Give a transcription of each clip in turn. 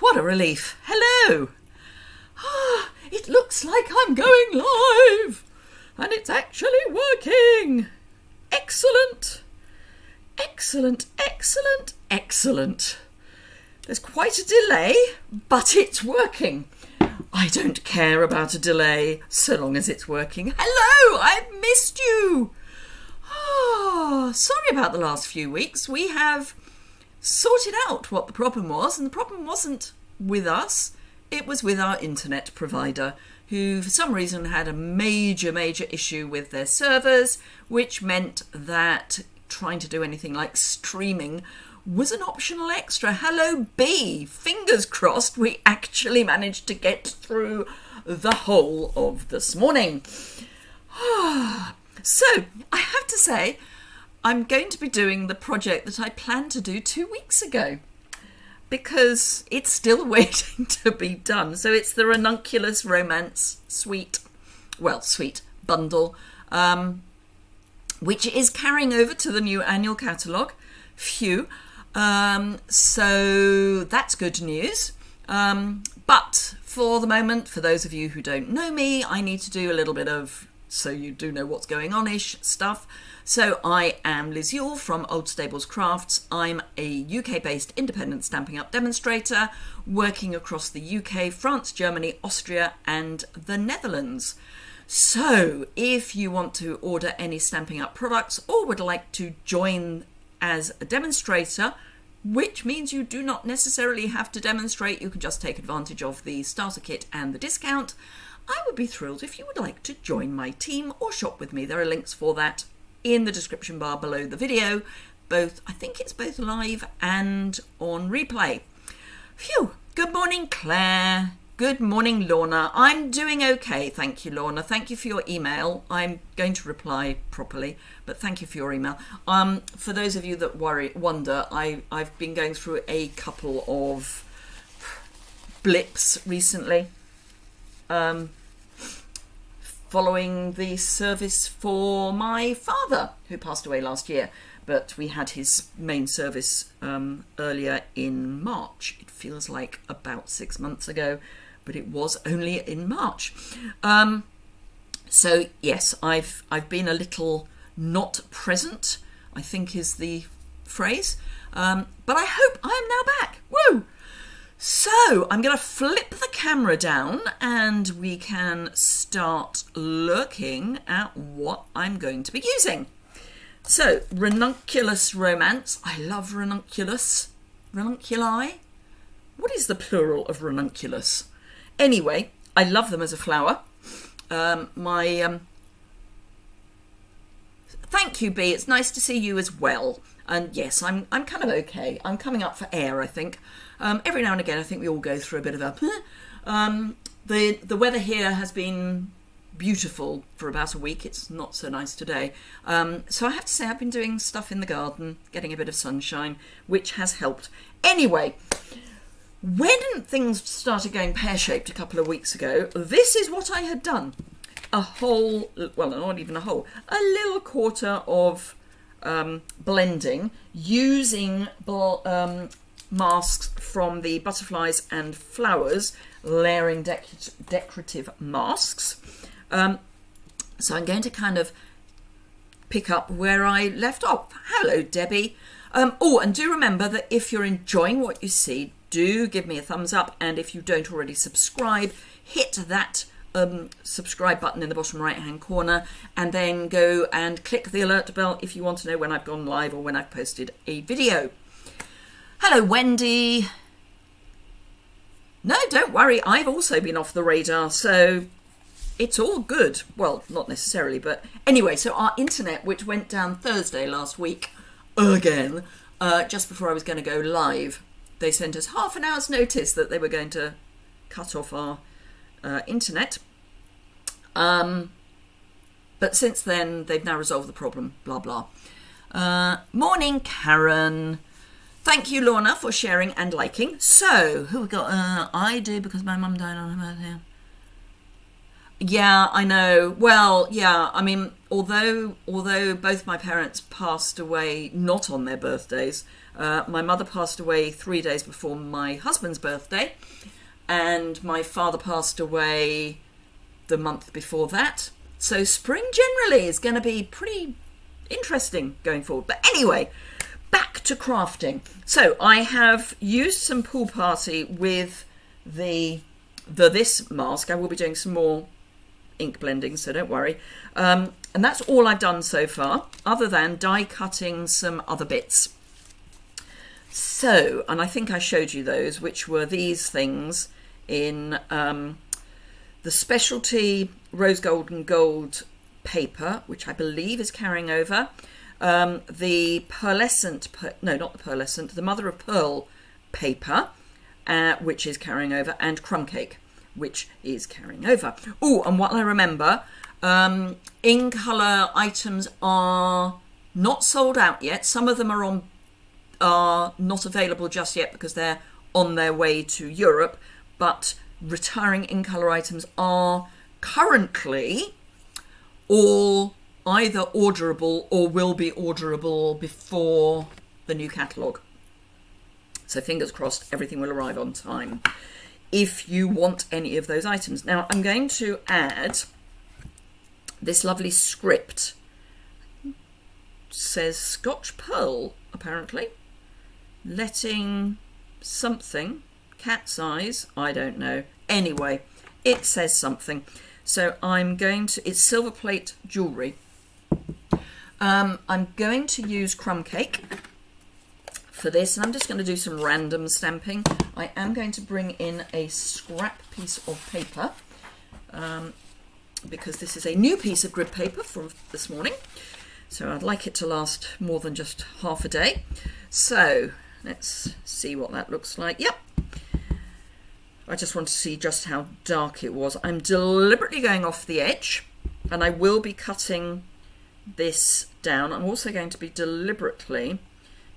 What a relief. Hello. It looks like I'm going live. And it's actually working. Excellent. Excellent, excellent, excellent. There's quite a delay, but it's working. I don't care about a delay so long as it's working. Hello, I've missed you. Sorry about the last few weeks. We have sorted out what the problem was, and the problem wasn't with us. It was with our internet provider, who for some reason had a major issue with their servers, which meant that trying to do anything like streaming was an optional extra. Hello, B. Fingers crossed we actually managed to get through the whole of this morning. So, I have to say, I'm going to be doing the project that I planned to do 2 weeks ago, because it's still waiting to be done. So it's the Ranunculus Romance suite bundle, which is carrying over to the new annual catalogue. Phew. So that's good news. But for the moment, for those of you who don't know me, I need to do a little bit of, so you do know what's going on-ish stuff. So I am Liz Yuille from Old Stables Crafts. I'm a UK-based independent Stampin' Up demonstrator working across the UK, France, Germany, Austria and the Netherlands. So if you want to order any Stampin' Up products or would like to join as a demonstrator, which means you do not necessarily have to demonstrate, you can just take advantage of the starter kit and the discount, I would be thrilled if you would like to join my team or shop with me. There are links for that in the description bar below the video. I think it's both live and on replay. Phew. Good morning, Claire. Good morning, Lorna. I'm doing okay, thank you, Lorna. Thank you for your email. I'm going to reply properly, but thank you for your email. For those of you that wonder, I've been going through a couple of blips recently, following the service for my father, who passed away last year. But we had his main service earlier in March. It feels like about 6 months ago, but it was only in March. So yes, I've been a little not present, I think is the phrase. But I hope I am now back. Woo! So I'm going to flip the camera down and we can start looking at what I'm going to be using. So, Ranunculus Romance. I love ranunculus. Ranunculi? What is the plural of ranunculus? Anyway, I love them as a flower. Thank you, B. It's nice to see you as well. And yes, I'm kind of okay. I'm coming up for air, I think. Every now and again, I think we all go through a bit of a... The weather here has been beautiful for about a week. It's not so nice today. So I have to say I've been doing stuff in the garden, getting a bit of sunshine, which has helped. Anyway, when things started going pear-shaped a couple of weeks ago, this is what I had done. A whole, well, not even a whole, a little quarter of blending using masks from the Butterflies and Flowers layering decorative masks. So I'm going to kind of pick up where I left off. Hello, Debbie. And do remember that if you're enjoying what you see, do give me a thumbs up. And if you don't already subscribe, hit that subscribe button in the bottom right hand corner and then go and click the alert bell if you want to know when I've gone live or when I've posted a video. Hello, Wendy. No, don't worry. I've also been off the radar, so it's all good. Well, not necessarily, but anyway, so our internet, which went down Thursday last week, again, just before I was going to go live, they sent us half an hour's notice that they were going to cut off our internet. But since then, they've now resolved the problem, blah, blah. Morning, Karen. Thank you, Lorna, for sharing and liking. So, who we got? I do, because my mum died on her birthday. Yeah, I know. Well, yeah, I mean, although both my parents passed away not on their birthdays, my mother passed away 3 days before my husband's birthday, and my father passed away the month before that. So spring generally is going to be pretty interesting going forward. But anyway, back to crafting. So I have used some Pool Party with the this mask. I will be doing some more ink blending, so don't worry. And that's all I've done so far, other than die cutting some other bits. So, and I think I showed you those, which were these things in the specialty rose gold and gold paper, which I believe is carrying over. The pearlescent, the mother of pearl paper, which is carrying over, and crumb cake, which is carrying over. Oh, and what I remember, in colour items are not sold out yet. Some of them are not available just yet because they're on their way to Europe, but retiring in colour items are currently all either orderable or will be orderable before the new catalogue. So fingers crossed, everything will arrive on time if you want any of those items. Now I'm going to add this lovely script. It says Scotch Pearl, apparently. Letting something, cat's eyes, I don't know. Anyway, it says something. So I'm going to, it's silver plate jewellery. I'm going to use crumb cake for this, and I'm just going to do some random stamping. I am going to bring in a scrap piece of paper because this is a new piece of grid paper from this morning, so I'd like it to last more than just half a day. So let's see what that looks like. Yep, I just want to see just how dark it was. I'm deliberately going off the edge, and I will be cutting this down. I'm also going to be deliberately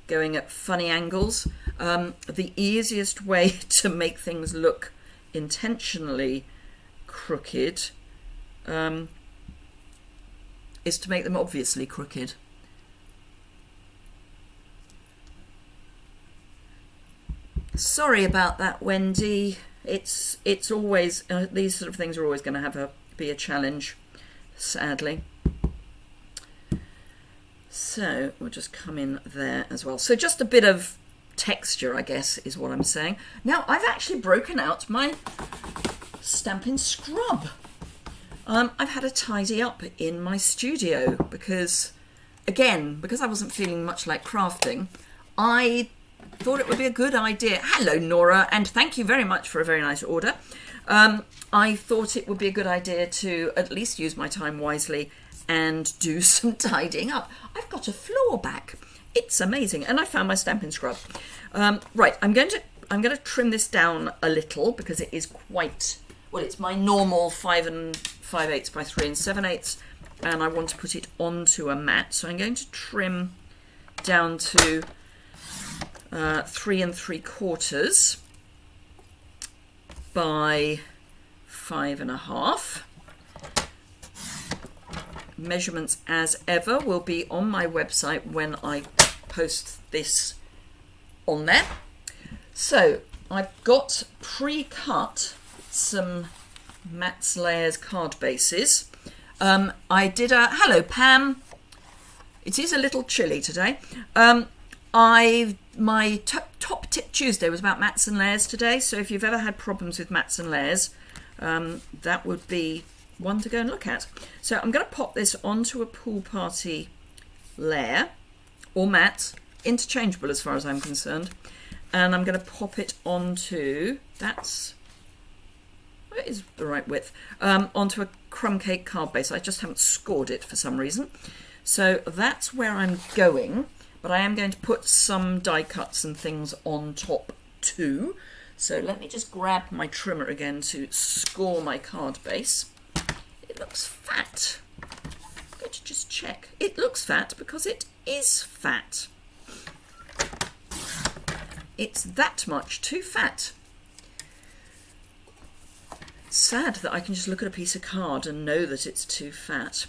going at funny angles. The easiest way to make things look intentionally crooked is to make them obviously crooked. Sorry about that, Wendy. It's always these sort of things are always going to be a challenge, sadly. So we'll just come in there as well. So just a bit of texture, I guess, is what I'm saying. Now I've actually broken out my Stampin' Scrub. I've had a tidy up in my studio because I wasn't feeling much like crafting. I thought it would be a good idea. Hello, Nora, and thank you very much for a very nice order. I thought it would be a good idea to at least use my time wisely and do some tidying up. I've got a floor back. It's amazing, and I found my Stampin' Scrub. Right, I'm going to trim this down a little because it is quite well. It's my normal 5 5/8 by 3 7/8, and I want to put it onto a mat. So I'm going to trim down to 3 3/4 by 5 1/2. Measurements, as ever, will be on my website when I post this on there. So I've got pre-cut some Matt's Layers card bases. I did a hello Pam. It is a little chilly today. My top tip Tuesday was about Mats and Layers today. So if you've ever had problems with Mats and Layers, that would be one to go and look at. So I'm going to pop this onto a Pool Party layer or mat, interchangeable as far as I'm concerned, and I'm going to pop it onto it is the right width, onto a crumb cake card base. I just haven't scored it for some reason, so that's where I'm going, but I am going to put some die cuts and things on top too. So let me just grab my trimmer again to score my card base. It looks fat. I'm going to just check. It looks fat because it is fat. It's that much too fat. sad that I can just look at a piece of card and know that it's too fat.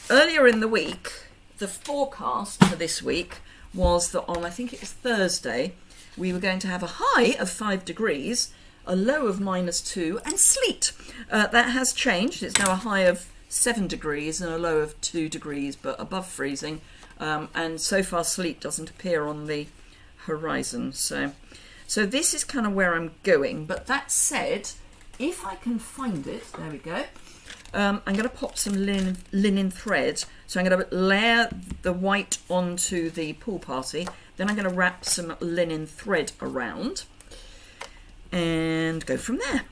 Earlier in the week, the forecast for this week was that on, I think it was Thursday, we were going to have a high of 5 degrees, a low of -2, and sleet. That has changed. It's now a high of 7 degrees and a low of 2 degrees, but above freezing. And so far, sleet doesn't appear on the horizon. So this is kind of where I'm going. But that said, if I can find it, there we go. I'm going to pop some linen thread. So I'm going to layer the white onto the pool party. Then I'm going to wrap some linen thread around and go from there.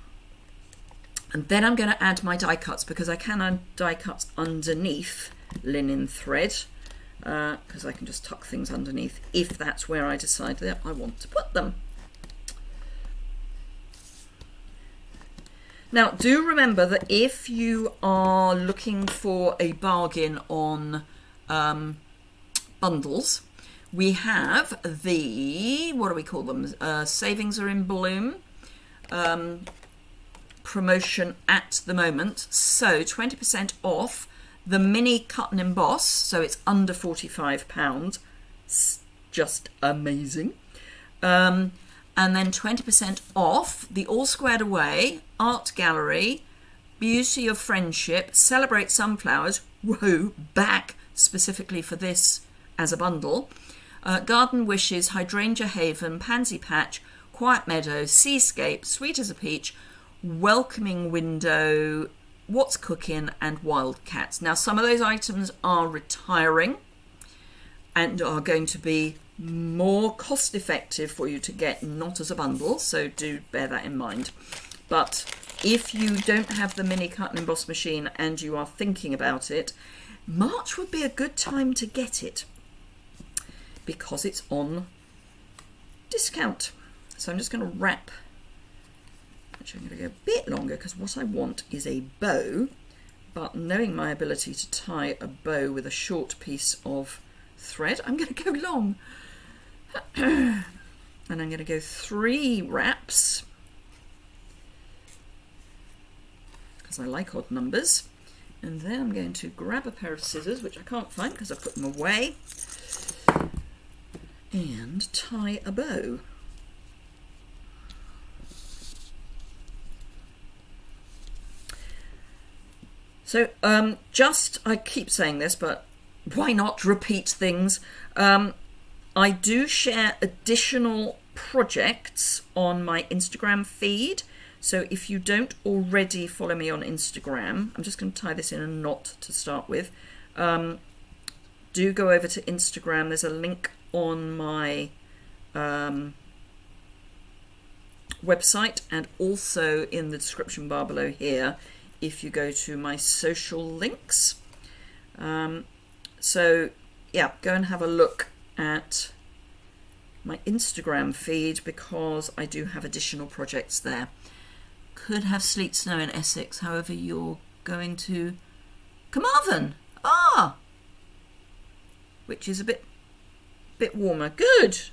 And then I'm going to add my die cuts, because I can add die cuts underneath linen thread, because I can just tuck things underneath if that's where I decide that I want to put them. Now, do remember that if you are looking for a bargain on bundles, we have the, what do we call them? Savings are in bloom promotion at the moment. So 20% off the mini cut and emboss. So it's under £45. It's just amazing. And then 20% off the All Squared Away Art Gallery, Beauty of Friendship, Celebrate Sunflowers, whoa, back specifically for this as a bundle, Garden Wishes, Hydrangea Haven, Pansy Patch, Quiet Meadow, Seascape, Sweet as a Peach, Welcoming Window, What's Cooking, and Wildcats. Now, some of those items are retiring and are going to be more cost effective for you to get, not as a bundle, so do bear that in mind. But if you don't have the mini cut and emboss machine and you are thinking about it, March would be a good time to get it, because it's on discount. So I'm just going to wrap. Actually, I'm going to go a bit longer, because what I want is a bow, but knowing my ability to tie a bow with a short piece of thread, I'm going to go long. And I'm going to go 3 wraps, because I like odd numbers. And then I'm going to grab a pair of scissors, which I can't find because I put them away, and tie a bow. So I keep saying this, but why not repeat things? I do share additional projects on my Instagram feed. So if you don't already follow me on Instagram, I'm just going to tie this in a knot to start with. Do go over to Instagram. There's a link on my website, and also in the description bar below here if you go to my social links. So yeah, go and have a look at my Instagram feed, because I do have additional projects there. Could have sleet snow in Essex, however you're going to Carmarthen, which is a bit warmer. Good.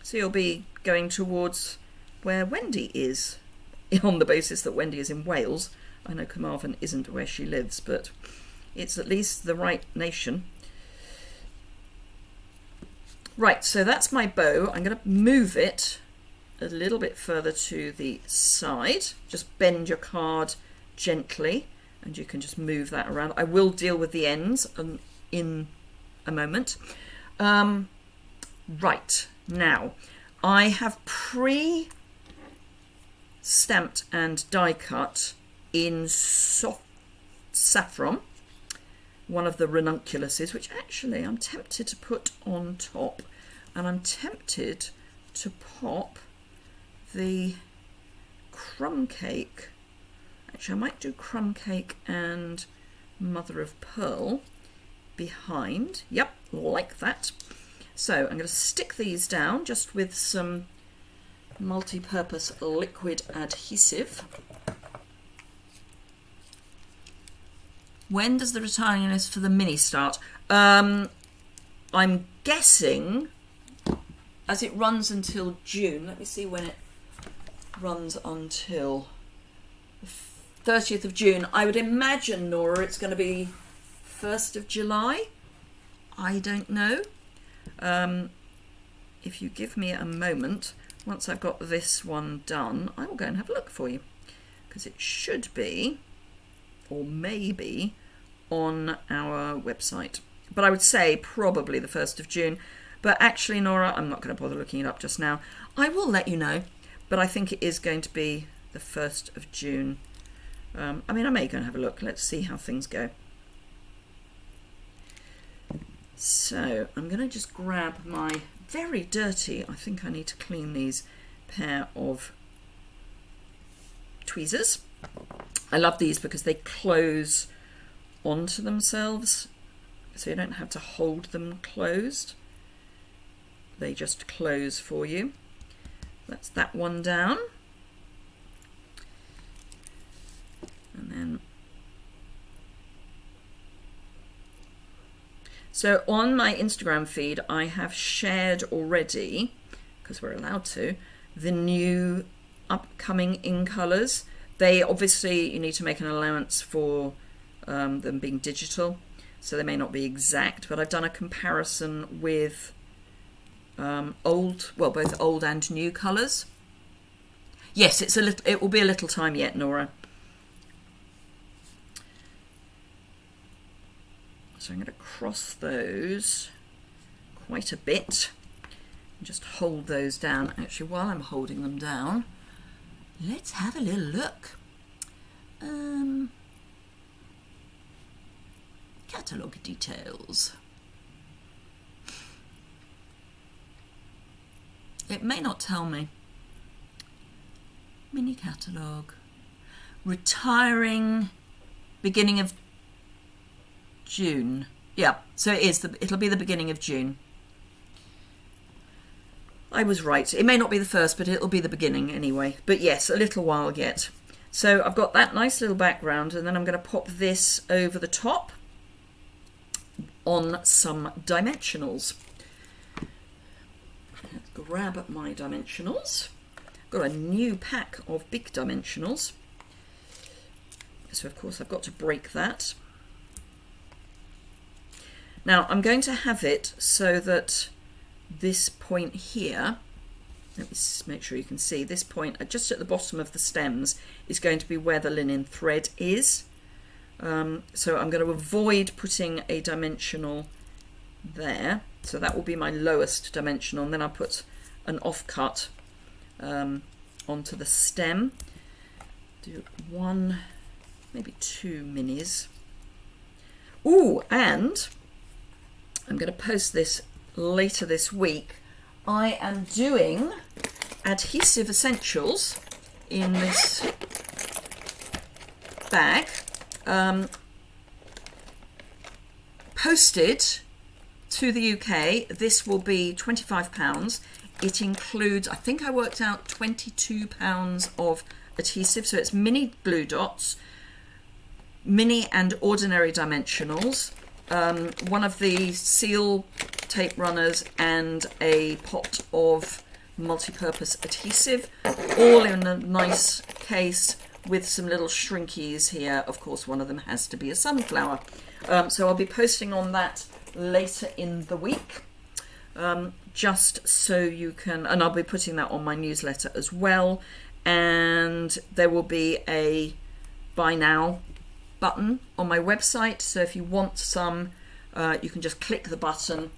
So you'll be going towards where Wendy is, on the basis that Wendy is in Wales. I know Carmarthen isn't where she lives, but it's at least the right nation. Right, so that's my bow. I'm going to move it a little bit further to the side. Just bend your card gently, and you can just move that around. I will deal with the ends in a moment. Right, now I have pre-stamped and die cut in soft saffron, one of the ranunculuses, which actually I'm tempted to put on top, and I'm tempted to pop the crumb cake. Actually, I might do crumb cake and mother of pearl behind. Yep, like that. So I'm going to stick these down just with some multi-purpose liquid adhesive. When does the retiring list for the mini start? I'm guessing as it runs until June. Let me see when it runs until the 30th of June. I would imagine, Nora, it's going to be 1st of July. I don't know. If you give me a moment, once I've got this one done, I will go and have a look for you, because it should be, or maybe, on our website. But I would say probably the 1st of June. But actually, Nora, I'm not going to bother looking it up just now. I will let you know, but I think it is going to be the 1st of June. I mean, I may go and have a look. Let's see how things go. So I'm going to just grab my very dirty, I think I need to clean these, pair of tweezers. I love these because they close onto themselves, so you don't have to hold them closed. They just close for you. That's that one down. And then, so on my Instagram feed, I have shared already, because we're allowed to, the new upcoming in colours. They obviously, you need to make an allowance for them being digital, so they may not be exact, but I've done a comparison with both old and new colours. Yes, it will be a little time yet, Nora. So I'm going to cross those quite a bit and just hold those down. Actually, while I'm holding them down, let's have a little look. Catalogue details. It may not tell me. Mini catalogue. Retiring beginning of June. Yeah, so it'll be the beginning of June. I was right. It may not be the first, but it'll be the beginning anyway. But yes, a little while yet. So I've got that nice little background, and then I'm going to pop this over the top on some dimensionals. Let's grab up my dimensionals. Got a new pack of big dimensionals. So of course I've got to break that. Now I'm going to have it so that this point here, let me make sure you can see, this point just at the bottom of the stems is going to be where the linen thread is. So I'm going to avoid putting a dimensional there. So that will be my lowest dimensional, and then I'll put an offcut onto the stem. Do one, maybe two minis. Ooh, and I'm going to post this later this week. I am doing adhesive essentials in this bag, posted to the UK. This will be £25. It includes, I think I worked out £22 of adhesive, so it's mini glue dots, mini and ordinary dimensionals, one of the seal tape runners, and a pot of multi-purpose adhesive, all in a nice case with some little shrinkies here. Of course, one of them has to be a sunflower. So I'll be posting on that later in the week, just so you can, and I'll be putting that on my newsletter as well. And there will be a buy now button on my website, so if you want some, you can just click the button,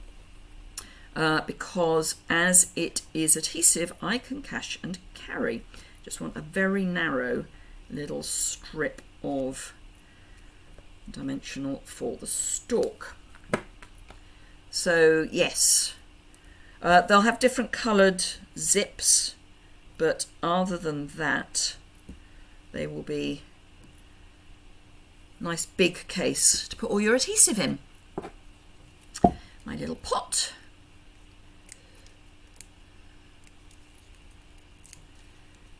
because as it is adhesive, I can cash and carry. Just want a very narrow little strip of dimensional for the stalk. So yes, they'll have different coloured zips, but other than that, they will be nice big case to put all your adhesive in. My little pot.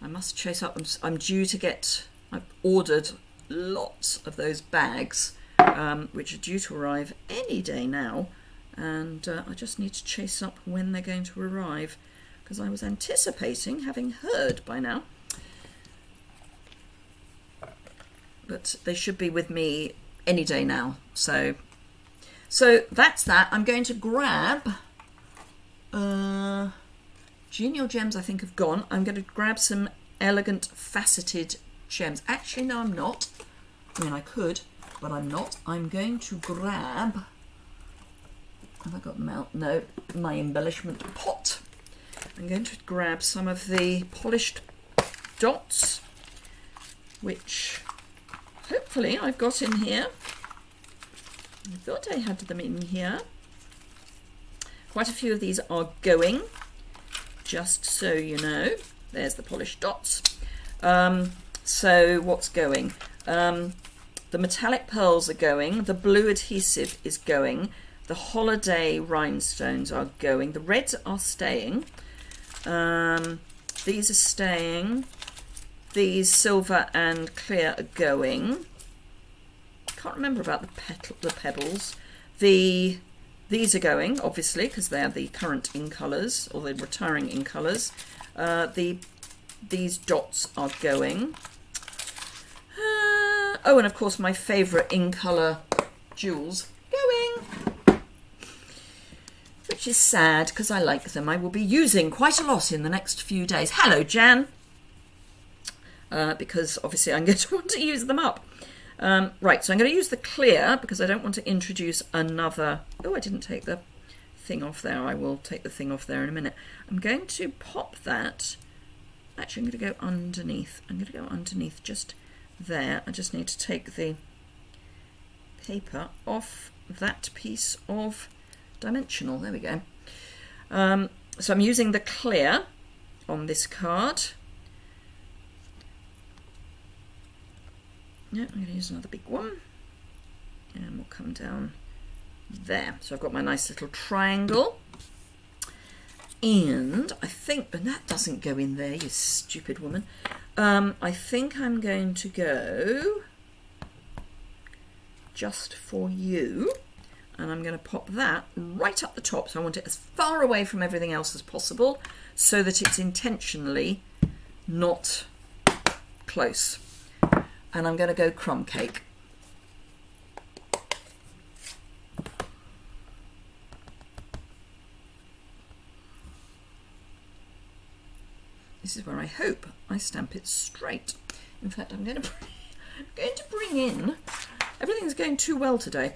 I must chase up. I'm due to get, I've ordered lots of those bags, which are due to arrive any day now. and I just need to chase up when they're going to arrive, because I was anticipating having heard by now. But they should be with me any day now. So that's that. I'm going to grab genial gems. I think have gone. I'm going to grab some elegant faceted gems. Actually, no, I'm not. I mean, I could, but I'm not. I'm going to grab. Have I got them out? No, my embellishment pot. I'm going to grab some of the polished dots, which hopefully I've got in here. I thought I had them in here. Quite a few of these are going, just so you know. There's the polished dots. So what's going? The metallic pearls are going. The blue adhesive is going. The holiday rhinestones are going. The reds are staying. These are staying. These silver and clear are going. Can't remember about the pebbles. These are going, obviously, because they are the current in colours, or the retiring in colours. These dots are going. Oh, and of course my favourite in colour jewels going. Which is sad, because I like them. I will be using quite a lot in the next few days. Hello, Jan. Because obviously I'm going to want to use them up. Right, so I'm going to use the clear because I don't want to introduce another... Oh, I didn't take the thing off there. I will take the thing off there in a minute. I'm going to pop that. Actually, I'm going to go underneath. I'm going to go underneath just there. I just need to take the paper off that piece of dimensional. There we go. So I'm using the clear on this card. Yeah, I'm going to use another big one, and we'll come down there. So I've got my nice little triangle, and I think, but that doesn't go in there, you stupid woman. I think I'm going to go just for you, and I'm going to pop that right up the top. So I want it as far away from everything else as possible, so that it's intentionally not close. And I'm going to go crumb cake. This is where I hope I stamp it straight. In fact, I'm going to bring in... Everything's going too well today.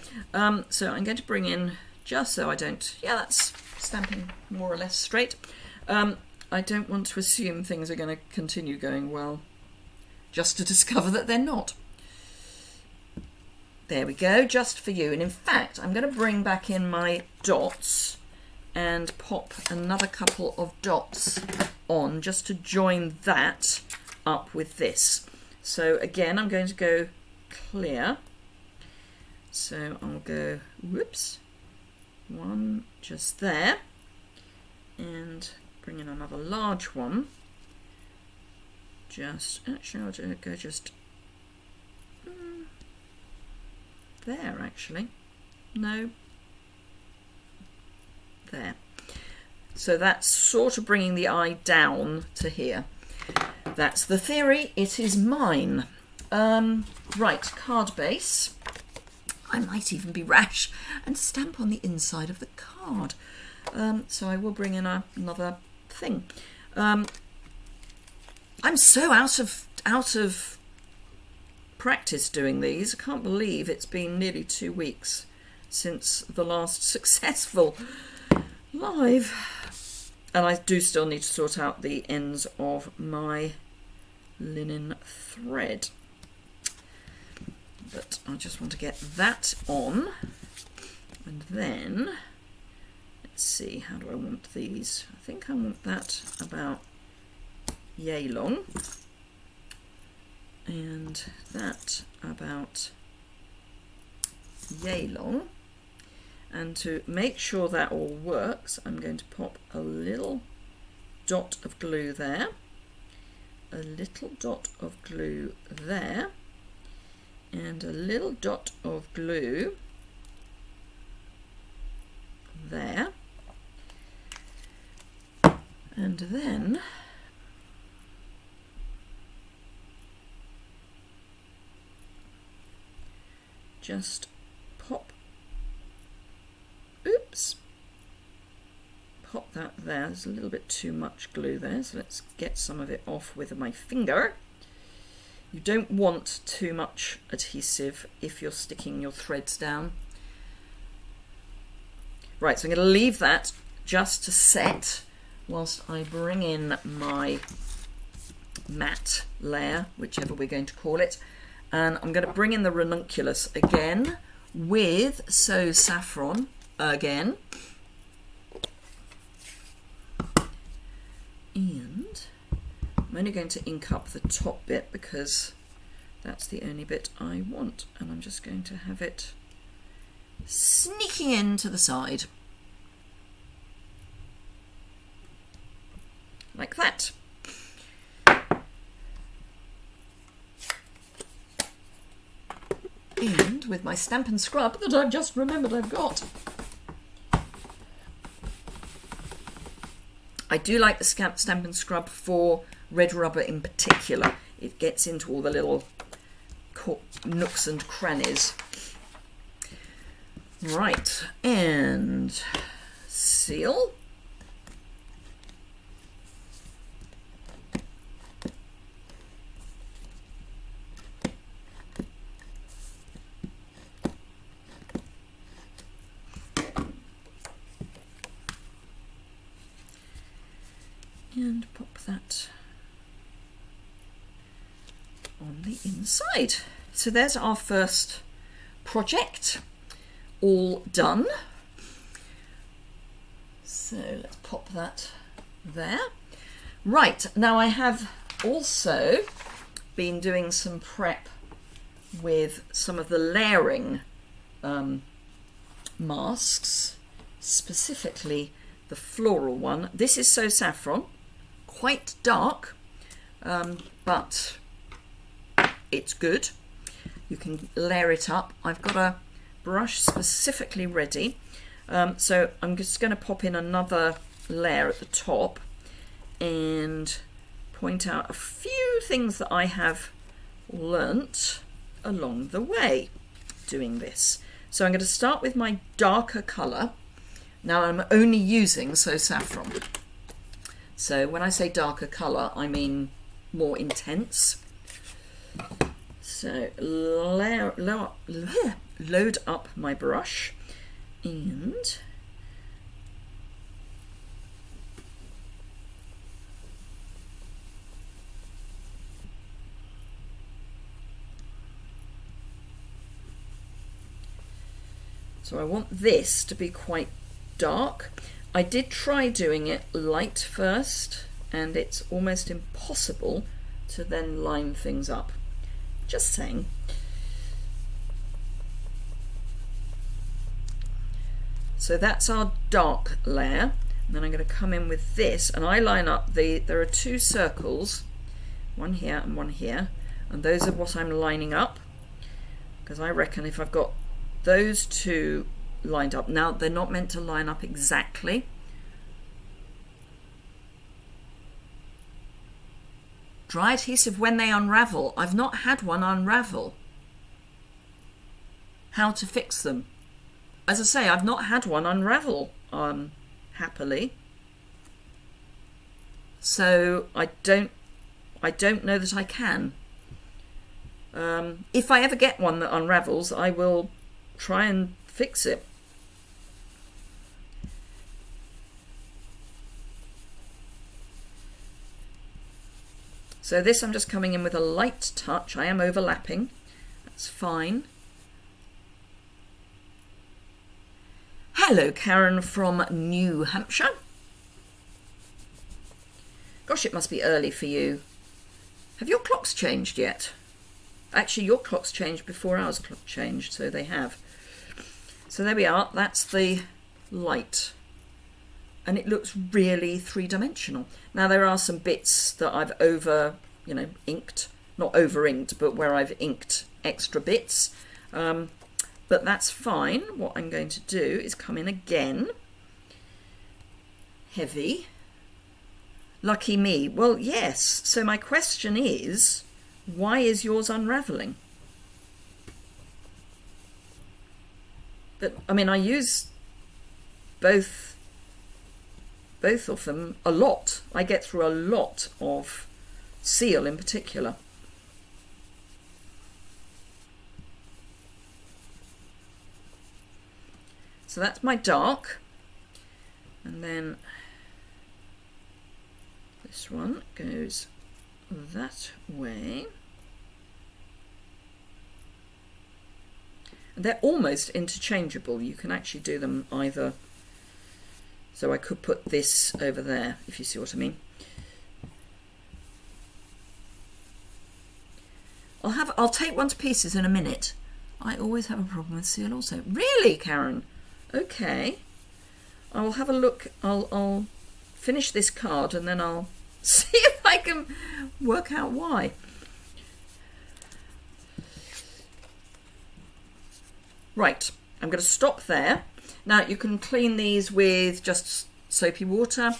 So I'm going to bring in, just so I don't... Yeah, that's stamping more or less straight. I don't want to assume things are going to continue going well, just to discover that they're not. There we go, just for you. And in fact, I'm going to bring back in my dots and pop another couple of dots on just to join that up with this. So again, I'm going to go clear. So I'll go, whoops, one just there, and bring in another large one. Actually, I'll go just there, actually. No. There. So that's sort of bringing the eye down to here. That's the theory. It is mine. Right, card base. I might even be rash and stamp on the inside of the card. So I will bring in another thing. I'm so out of practice doing these. I can't believe it's been nearly 2 weeks since the last successful live. And I do still need to sort out the ends of my linen thread. But I just want to get that on. And then, let's see, how do I want these? I think I want that about yay long, and that about yay long. And to make sure that all works, I'm going to pop a little dot of glue there, a little dot of glue there, and a little dot of glue there. And then just pop, oops, pop that there. There's a little bit too much glue there, so let's get some of it off with my finger. You don't want too much adhesive if you're sticking your threads down. Right, so I'm going to leave that just to set whilst I bring in my matte layer, whichever we're going to call it. And I'm going to bring in the Ranunculus again with So Saffron again. And I'm only going to ink up the top bit because that's the only bit I want. And I'm just going to have it sneaking in to the side. Like that. And with my Stampin' Scrub that I've just remembered I've got. I do like the Stampin' Scrub for red rubber in particular. It gets into all the little nooks and crannies. Right, and seal. And pop that on the inside. So there's our first project all done. So let's pop that there. Right, now I have also been doing some prep with some of the layering masks, specifically the floral one. This is So Saffron. Quite dark, but it's good. You can layer it up. I've got a brush specifically ready, so I'm just going to pop in another layer at the top and point out a few things that I have learnt along the way doing this. So I'm going to start with my darker colour. Now I'm only using So Saffron. So when I say darker colour, I mean more intense. So load up my brush and so I want this to be quite dark. I did try doing it light first, and it's almost impossible to then line things up. Just saying. So that's our dark layer. And then I'm going to come in with this, and I line up there are two circles, one here and one here, and those are what I'm lining up, because I reckon if I've got those two lined up. Now they're not meant to line up exactly. Dry adhesive when they unravel. I've not had one unravel. How to fix them? As I say, I've not had one unravel happily. So I don't know that I can. If I ever get one that unravels, I will try and fix it. So this I'm just coming in with a light touch. I am overlapping. That's fine. Hello, Karen from New Hampshire. Gosh, it must be early for you. Have your clocks changed yet? Actually, your clocks changed before ours clock changed, so they have. So there we are. That's the light. And it looks really three-dimensional. Now there are some bits that I've inked, not over-inked, but where I've inked extra bits. But that's fine. What I'm going to do is come in again heavy. Lucky me. Well, yes. So my question is, why is yours unravelling? But I mean, I use both of them a lot. I get through a lot of seal in particular. So that's my dark, and then this one goes that way. And they're almost interchangeable. You can actually do them either. So I could put this over there, if you see what I mean. I'll take one to pieces in a minute. I always have a problem with seal also. Really, Karen? Okay. I will have a look. I'll finish this card and then I'll see if I can work out why. Right, I'm going to stop there. Now you can clean these with just soapy water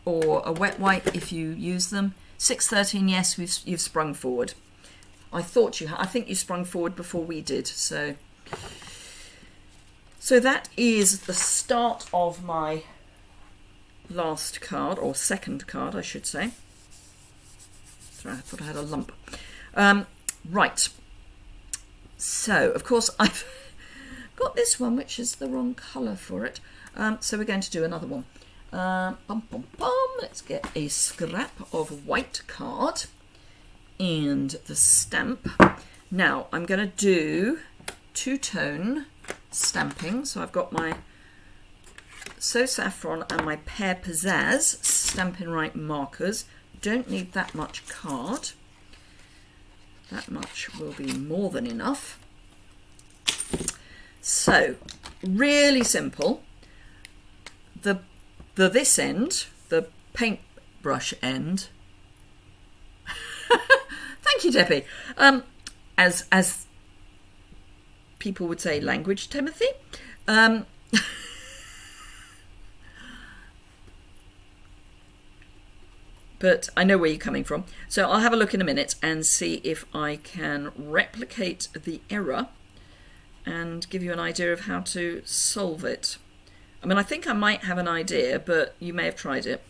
or a wet wipe if you use them. 6:13, yes, you've sprung forward. I think you sprung forward before we did. So that is the start of my last card, or second card, I should say. Sorry, I thought I had a lump. Right. So, of course, I've got this one, which is the wrong colour for it. So we're going to do another one. Let's get a scrap of white card and the stamp. Now, I'm going to do two-tone stamping. So I've got my So Saffron and my Pear Pizzazz Stampin' Right markers. Don't need that much card. That much will be more than enough. So, really simple. This end, the paintbrush end. Thank you, Debbie. As people would say, language, Timothy. But I know where you're coming from. So I'll have a look in a minute and see if I can replicate the error and give you an idea of how to solve it. I mean, I think I might have an idea, but you may have tried it.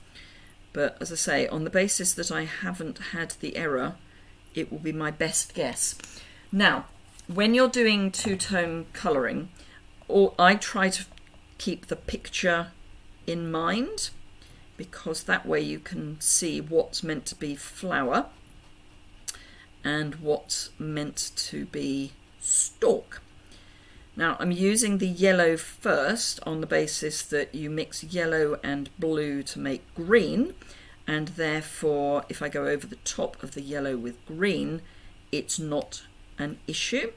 But as I say, on the basis that I haven't had the error, it will be my best guess. Now, when you're doing two-tone colouring, I try to keep the picture in mind, because that way you can see what's meant to be flower and what's meant to be stalk. Now I'm using the yellow first on the basis that you mix yellow and blue to make green, and therefore if I go over the top of the yellow with green, it's not an issue.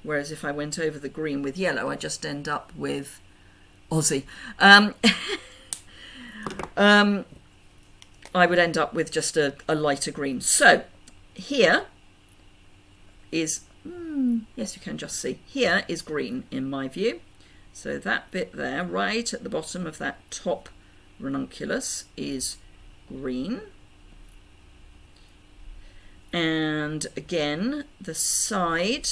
Whereas if I went over the green with yellow, I just end up with Aussie. I would end up with just a lighter green. So here is, yes, you can just see, here is green in my view. So that bit there, right at the bottom of that top ranunculus, is green. And again, the side,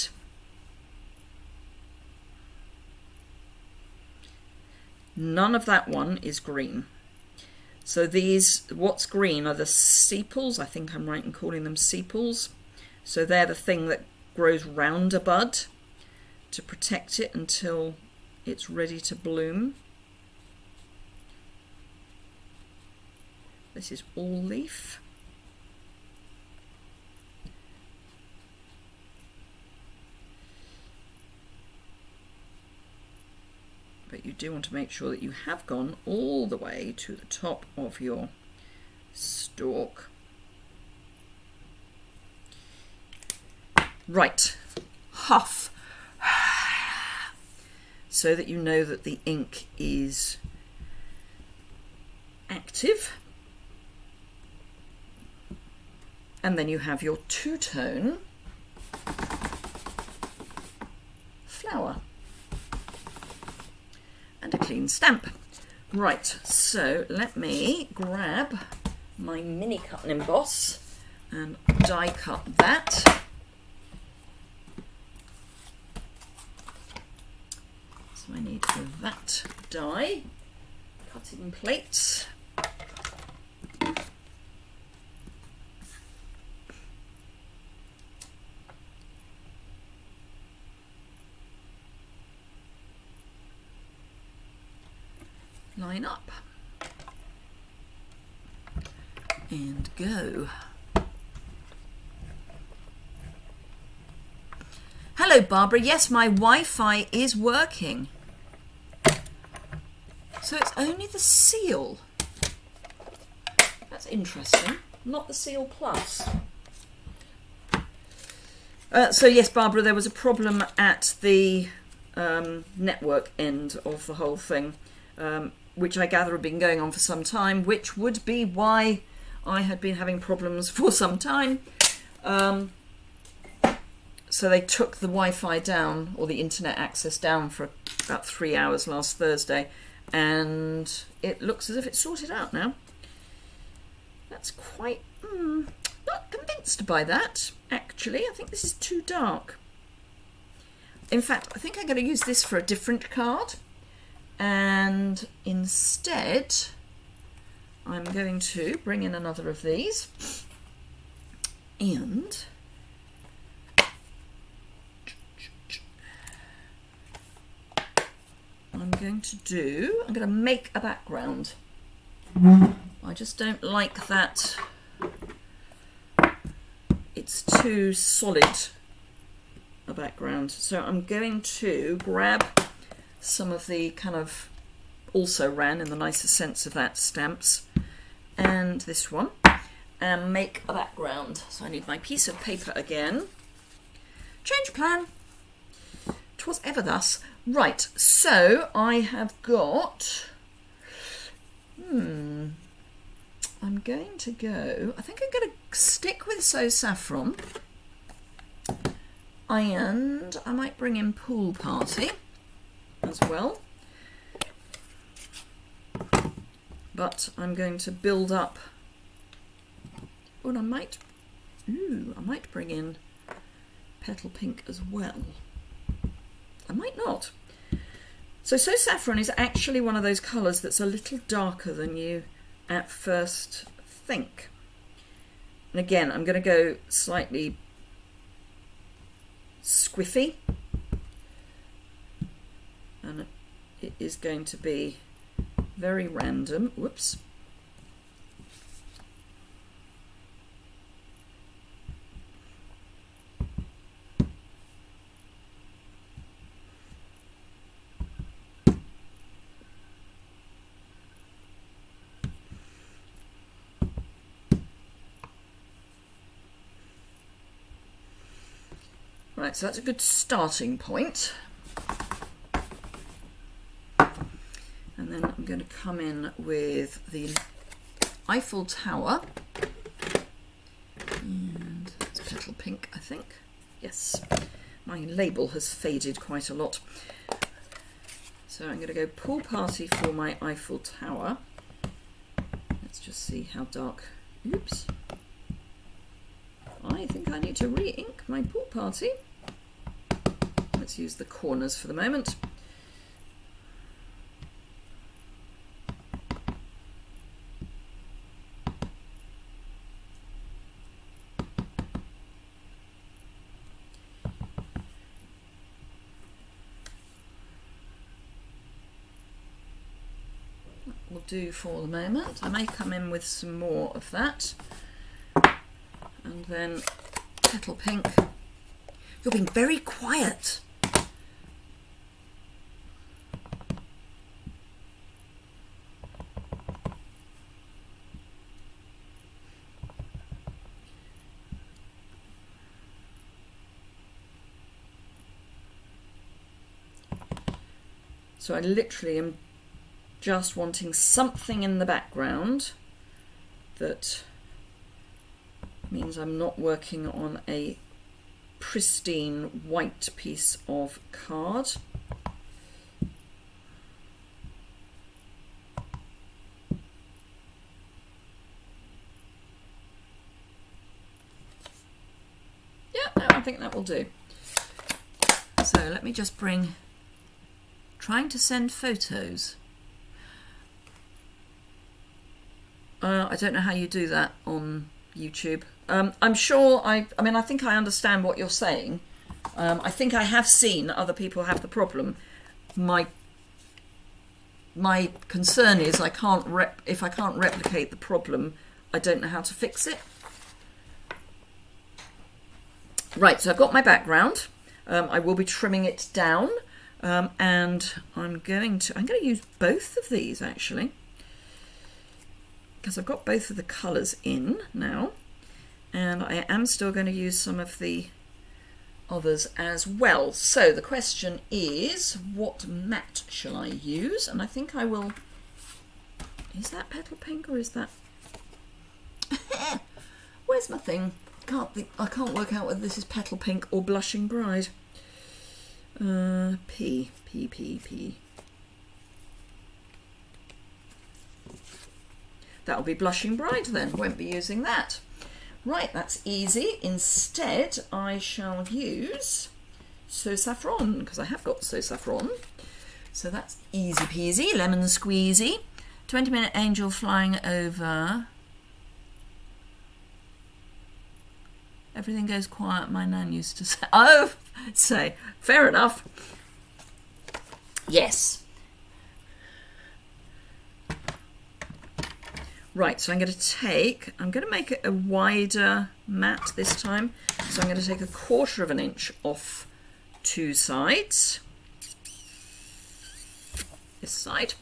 none of that one is green. So these, what's green are the sepals. I think I'm right in calling them sepals. So they're the thing that grows round a bud to protect it until it's ready to bloom. This is all leaf. But you do want to make sure that you have gone all the way to the top of your stalk. Right, huff, so that you know that the ink is active. And then you have your two-tone flower and a clean stamp. Right, so let me grab my mini cut and emboss and die cut that. So I need that die, cutting plates. Line up and go. Hello Barbara, yes, my Wi-Fi is working. So it's only the Seal. That's interesting, not the Seal Plus. So yes, Barbara, there was a problem at the network end of the whole thing. Which I gather had been going on for some time, which would be why I had been having problems for some time. So they took the Wi-Fi down, or the internet access down, for about 3 hours last Thursday, and it looks as if it's sorted out now. That's quite... not convinced by that, actually. I think this is too dark. In fact, I think I'm going to use this for a different card. And instead, I'm going to bring in another of these, and I'm going to make a background. I just don't like that it's too solid a background. So I'm going to grab some of the kind of also ran in the nicer sense of that stamps and this one, and make a background. So I need my piece of paper again. Change plan. 'Twas ever thus. Right, so I have got I'm going to go, I think I'm going to stick with So Saffron, and I might bring in Pool Party as well, but I'm going to build up. Oh, and I might bring in Petal Pink as well. I might not. So Saffron is actually one of those colours that's a little darker than you at first think. And again, I'm going to go slightly squiffy. And it is going to be very random. Whoops. Right, so that's a good starting point. And then I'm going to come in with the Eiffel Tower. And it's Petal Pink, I think. Yes, my label has faded quite a lot. So I'm going to go Pool Party for my Eiffel Tower. Let's just see how dark. Oops. I think I need to re-ink my Pool Party. Let's use the corners for the moment. That will do for the moment. I may come in with some more of that. And then Petal Pink. You're being very quiet. So I literally am just wanting something in the background that means I'm not working on a pristine white piece of card. I think that will do. So let me just bring, trying to send photos. I don't know how you do that on YouTube. I'm sure, I mean, I think I understand what you're saying. I think I have seen other people have the problem. My concern is if I can't replicate the problem, I don't know how to fix it. Right, so I've got my background. I will be trimming it down, and I'm going to use both of these actually, because I've got both of the colours in now, and I am still going to use some of the others as well. So the question is, what matte shall I use? And I think I will, is that Petal Pink or is that where's my thing? I can't work out whether this is Petal Pink or Blushing Bride. P. That'll be Blushing Bride then, won't be using that. Right, that's easy. Instead, I shall use So Saffron, because I have got So Saffron. So that's easy peasy, lemon squeezy. 20-minute angel flying over. Everything goes quiet, my nan used to say. Oh, say, fair enough. Yes. Right, so I'm going to make it a wider mat this time. So I'm going to take 1/4 of an inch off 2 sides. This side.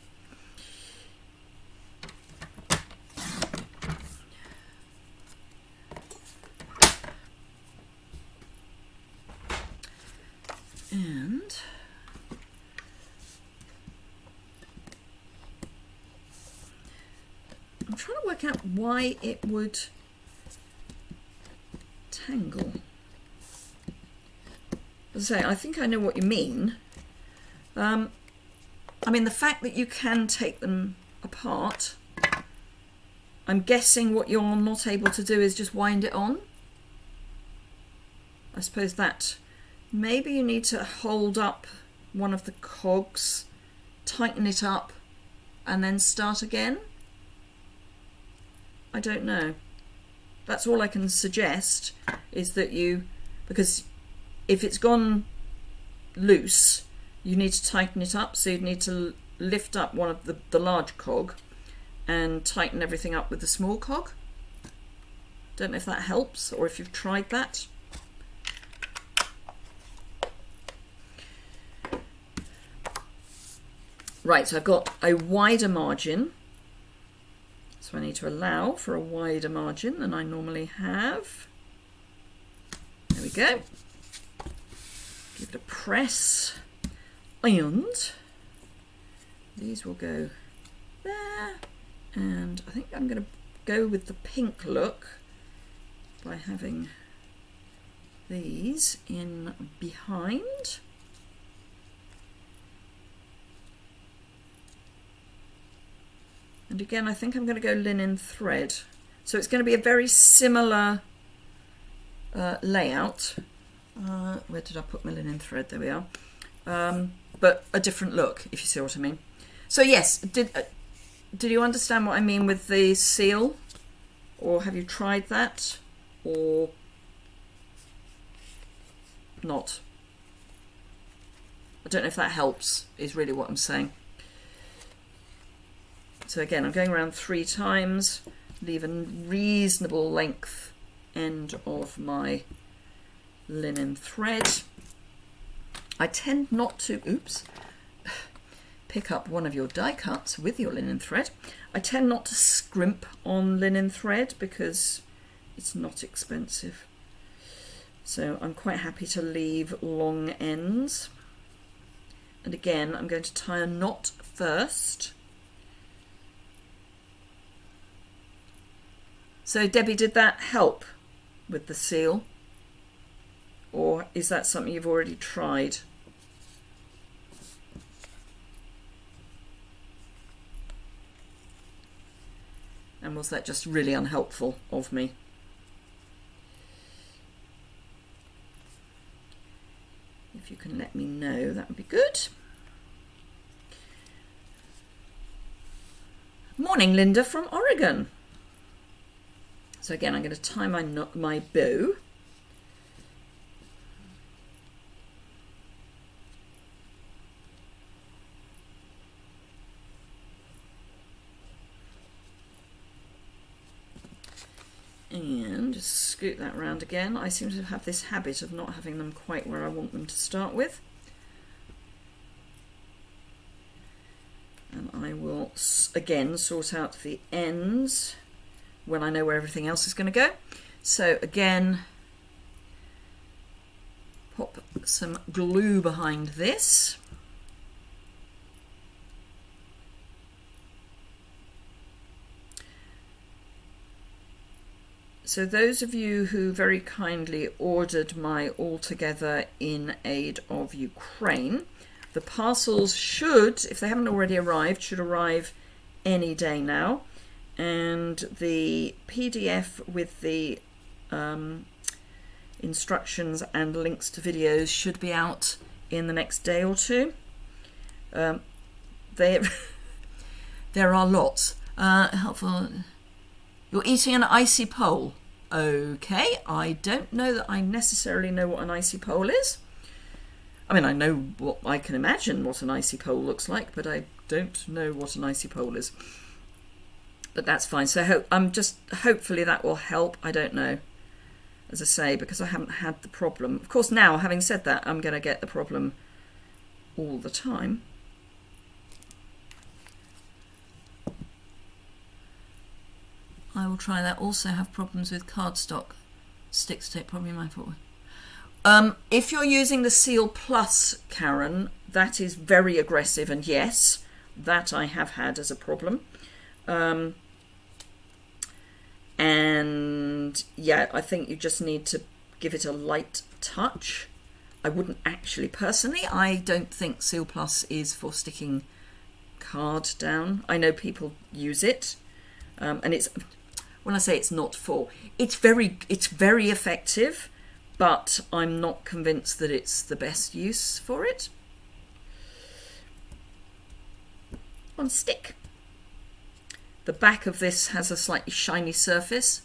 And I'm trying to work out why it would tangle. As I say, I think I know what you mean. I mean, the fact that you can take them apart, I'm guessing what you're not able to do is just wind it on. I suppose that maybe you need to hold up one of the cogs, tighten it up, and then start again. I don't know. That's all I can suggest, is that because if it's gone loose, you need to tighten it up. So you'd need to lift up one of the large cog and tighten everything up with the small cog. Don't know if that helps or if you've tried that. Right, so I've got a wider margin. So I need to allow for a wider margin than I normally have. There we go. Give it a press. And these will go there. And I think I'm going to go with the pink look by having these in behind. And again, I think I'm going to go linen thread. So it's going to be a very similar layout. Where did I put my linen thread? There we are. But a different look, if you see what I mean. So yes, did you understand what I mean with the seal? Or have you tried that? Or not? I don't know if that helps, is really what I'm saying. So again, I'm going around 3 times, leave a reasonable length end of my linen thread. I tend not to, pick up one of your die cuts with your linen thread. I tend not to scrimp on linen thread because it's not expensive. So I'm quite happy to leave long ends. And again, I'm going to tie a knot first. So Debbie, did that help with the seal? Or is that something you've already tried? And was that just really unhelpful of me? If you can let me know, that would be good. Morning, Linda from Oregon. So again, I'm going to tie my bow. And just scoot that round again. I seem to have this habit of not having them quite where I want them to start with. And I will again sort out the ends when I know where everything else is going to go. So again, pop some glue behind this. So those of you who very kindly ordered my Altogether in Aid of Ukraine, the parcels should, if they haven't already arrived, should arrive any day now. And the PDF with the instructions and links to videos should be out in the next day or two. There are lots. Helpful. You're eating an icy pole. Okay, I don't know that I necessarily know what an icy pole is. I mean, I know what I can imagine what an icy pole looks like, but I don't know what an icy pole is. But that's fine. So I'm just hopefully that will help. I don't know, as I say, because I haven't had the problem. Of course, now having said that, I'm going to get the problem all the time. I will try that. Also have problems with cardstock. Sticks tape, probably my fault. If you're using the Seal Plus, Karen, that is very aggressive, and yes, that I have had as a problem. And yeah, I think you just need to give it a light touch. I wouldn't actually, personally, I don't think Seal Plus is for sticking card down. I know people use it, and it's, when I say it's not for, it's very effective, but I'm not convinced that it's the best use for it. On stick. The back of this has a slightly shiny surface.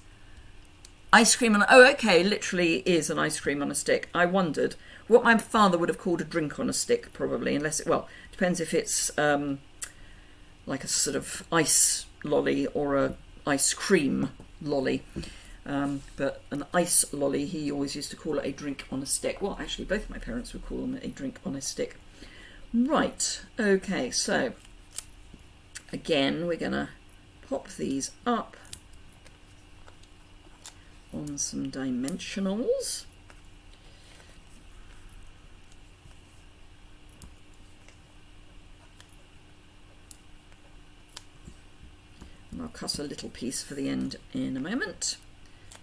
Ice cream on, oh okay, literally is an ice cream on a stick. I wondered what my father would have called a drink on a stick, probably, unless it, well, depends if it's like a sort of ice lolly or a ice cream lolly. But an ice lolly, he always used to call it a drink on a stick. Well, actually, both my parents would call them a drink on a stick. Right, okay, so again, we're going to pop these up on some dimensionals. And I'll cut a little piece for the end in a moment.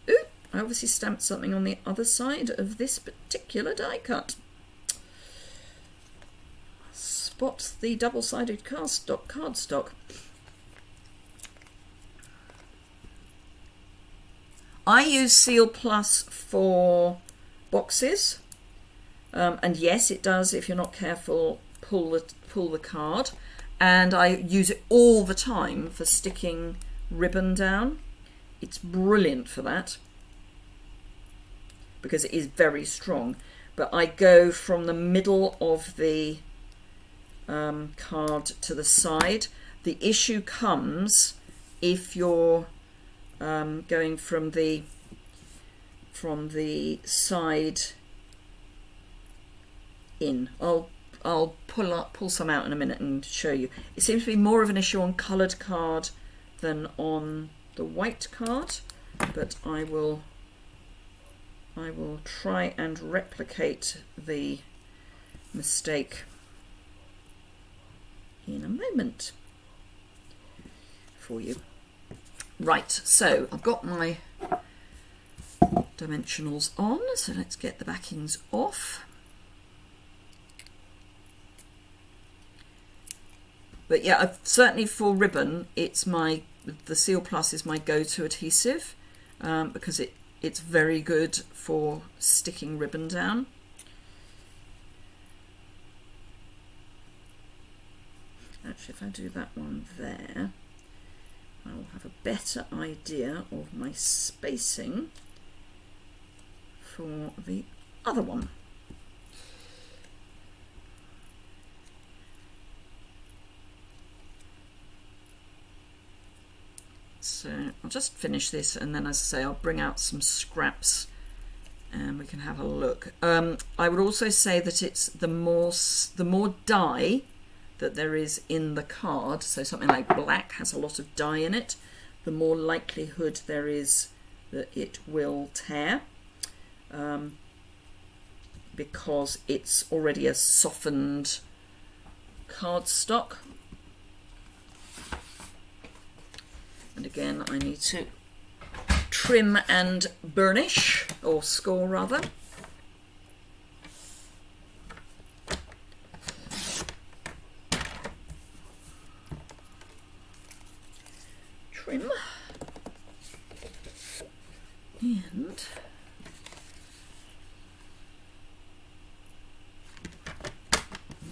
Ooh, I obviously stamped something on the other side of this particular die cut. Spot the double-sided cardstock. I use Seal Plus for boxes, and yes, it does, if you're not careful, pull the card. And I use it all the time for sticking ribbon down. It's brilliant for that because it is very strong. But I go from the middle of the card to the side. The issue comes if you're going from the side in. I'll pull some out in a minute and show you. It seems to be more of an issue on coloured card than on the white card, but I will try and replicate the mistake in a moment for you. Right, so I've got my dimensionals on, so let's get the backings off. But yeah, certainly for ribbon, the Seal Plus is my go-to adhesive because it's very good for sticking ribbon down. Actually, if I do that one there, I will have a better idea of my spacing for the other one. So I'll just finish this, and then, as I say, I'll bring out some scraps and we can have a look. I would also say that it's the more dye that there is in the card, so something like black has a lot of dye in it, the more likelihood there is that it will tear, because it's already a softened cardstock. And again, I need to trim and burnish, or score rather. Trim and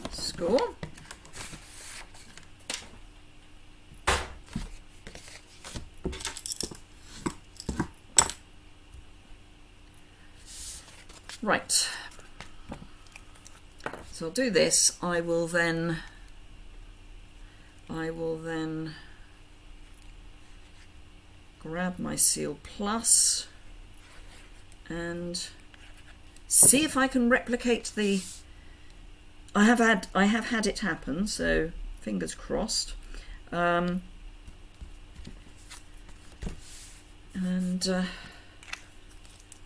score. Right, so I'll do this. I will then grab my Seal Plus and see if I can replicate the. I have had it happen, so fingers crossed. And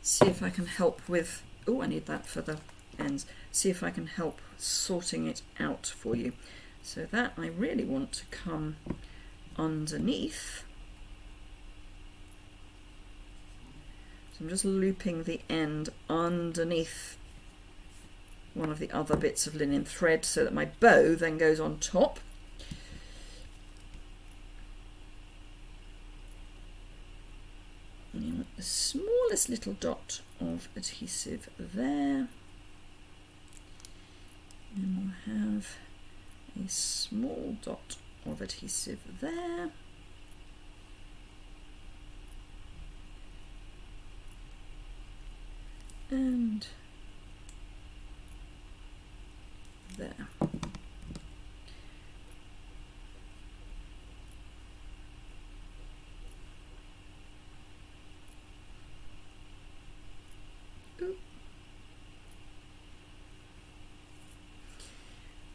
see if I can help with. Oh, I need that for the ends. See if I can help sorting it out for you. So that I really want to come underneath. So I'm just looping the end underneath one of the other bits of linen thread so that my bow then goes on top. And you want the smallest little dot of adhesive there. And we'll have a small dot of adhesive there. And there.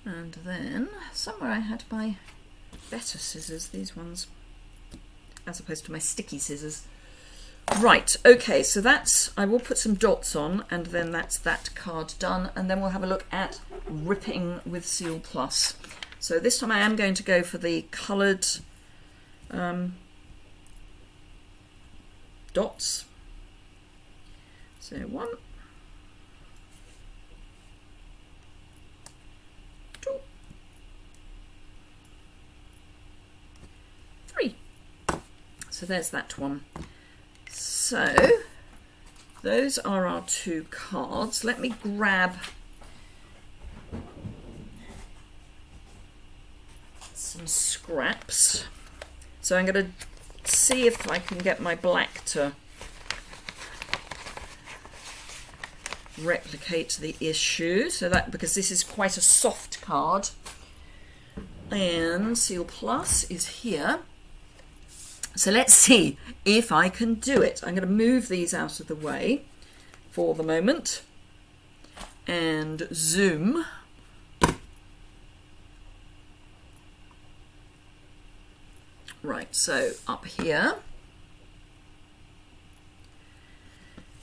And then somewhere I had my better scissors, these ones, as opposed to my sticky scissors. Right, okay, so that's, I will put some dots on, and then that's that card done, and then we'll have a look at ripping with Seal Plus. So this time I am going to go for the coloured dots. So 1, 2, 3. So there's that one. So those are our 2 cards. Let me grab some scraps. So I'm going to see if I can get my black to replicate the issue. So that, because this is quite a soft card, and Seal Plus is here. So let's see if I can do it. I'm going to move these out of the way for the moment and zoom. Right, so up here.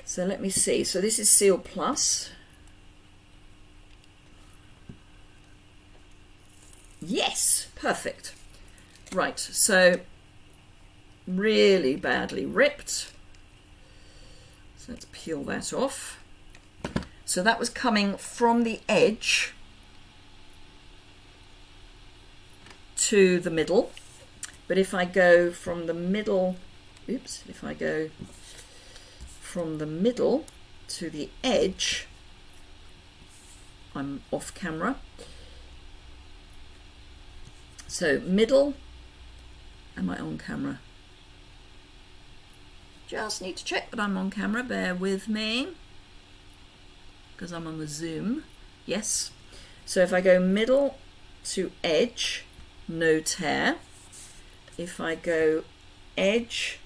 So let me see. So this is Seal Plus. Yes, perfect. Right, so really badly ripped. So let's peel that off. So that was coming from the edge to the middle. But if I go from the middle, if I go from the middle to the edge, I'm off camera. So middle, am I on camera? Just need to check that I'm on camera, bear with me, because I'm on the Zoom. Yes. So if I go middle to edge, no tear. If I go edge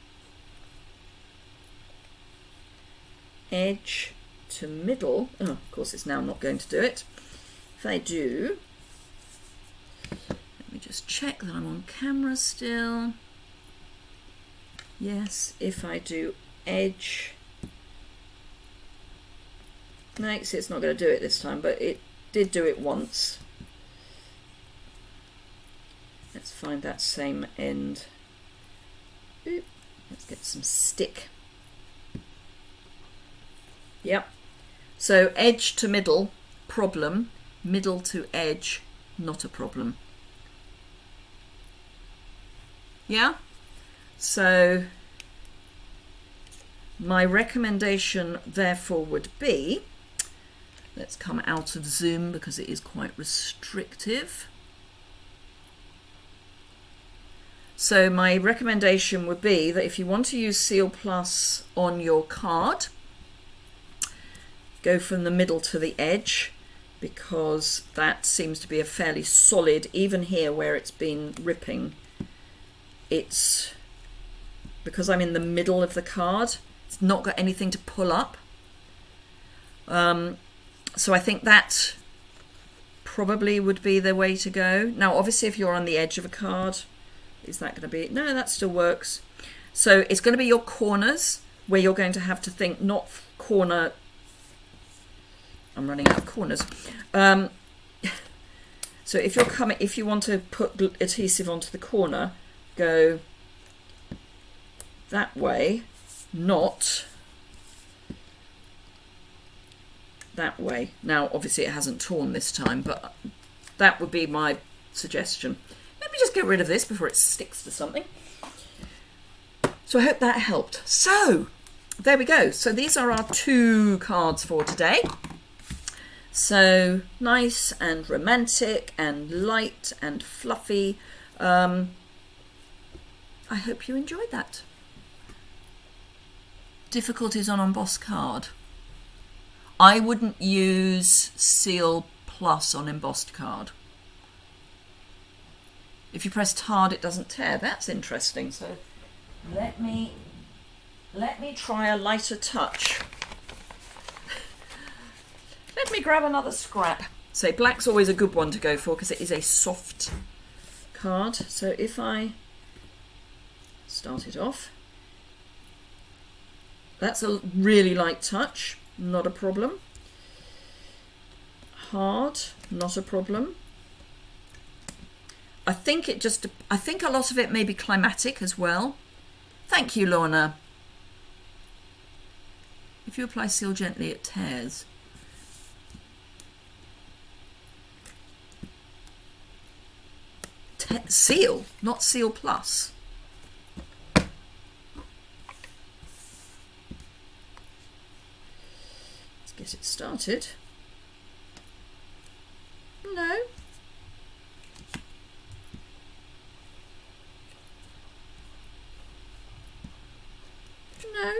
to middle, oh, of course it's now not going to do it. If I do, let me just check that I'm on camera still. Yes, if I do edge, no, it's not going to do it this time, but it did do it once. Let's find that same end. Oop, let's get some stick. Yep. So edge to middle, problem. Middle to edge, not a problem. Yeah? So my recommendation therefore would be, let's come out of Zoom because it is quite restrictive. So my recommendation would be that if you want to use Seal Plus on your card, go from the middle to the edge, because that seems to be a fairly solid, even here where it's been ripping, it's, because I'm in the middle of the card, it's not got anything to pull up. So I think that probably would be the way to go. Now obviously if you're on the edge of a card, is that going to be, no, that still works. So it's going to be your corners where you're going to have to think, not corner, I'm running out of corners. So if you're coming, if you want to put adhesive onto the corner, go that way, not that way. Now obviously it hasn't torn this time, but that would be my suggestion. Let me just get rid of this before it sticks to something. So I hope that helped. So there we go. So these are our 2 cards for today. So nice and romantic and light and fluffy. I hope you enjoyed that. Difficulties on embossed card. I wouldn't use Seal Plus on embossed card. If you pressed hard, it doesn't tear. That's interesting. So let me try a lighter touch. Let me grab another scrap. So black's always a good one to go for because it is a soft card. So if I start it off, that's a really light touch, not a problem. Hard, not a problem. I think a lot of it may be climatic as well. Thank you, Lorna. If you apply seal gently, it tears. Seal, not Seal Plus. Let's get it started. No. No.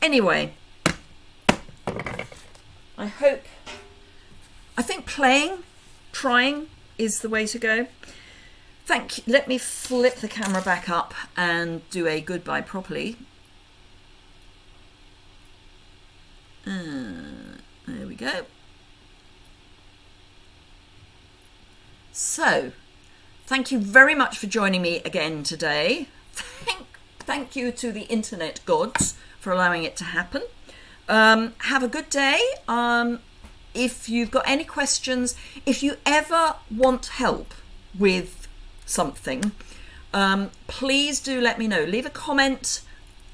Anyway, I think trying is the way to go. Thank you. Let me flip the camera back up and do a goodbye properly. There we go. So, thank you very much for joining me again today. Thank you to the internet gods for allowing it to happen. Have a good day. If you've got any questions, if you ever want help with something, please do let me know. Leave a comment,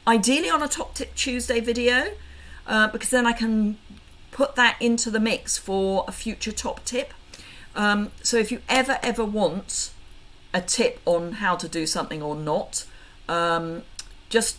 ideally on a Top Tip Tuesday video, because then I can put that into the mix for a future top tip. So if you ever want a tip on how to do something or not, just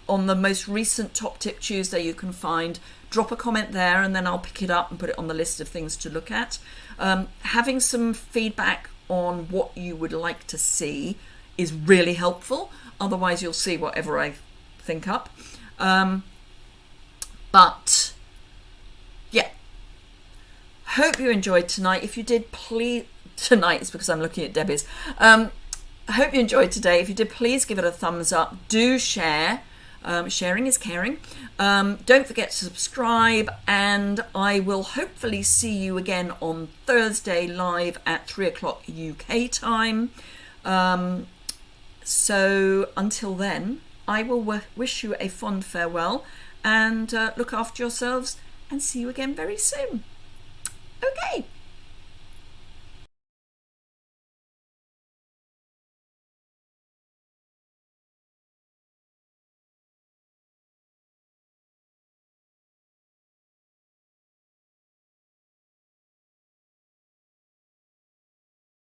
on the most recent Top Tip Tuesday you can find drop a comment there and then I'll pick it up and put it on the list of things to look at. Having some feedback on what you would like to see is really helpful. Otherwise you'll see whatever I think up. But yeah, hope you enjoyed tonight. If you did, please, tonight is because I'm looking at Debbie's. I hope you enjoyed today. If you did, please give it a thumbs up. Do share. Sharing is caring. Don't forget to subscribe, and I will hopefully see you again on Thursday live at 3 o'clock UK time. So until then, I will wish you a fond farewell and look after yourselves and see you again very soon. Okay.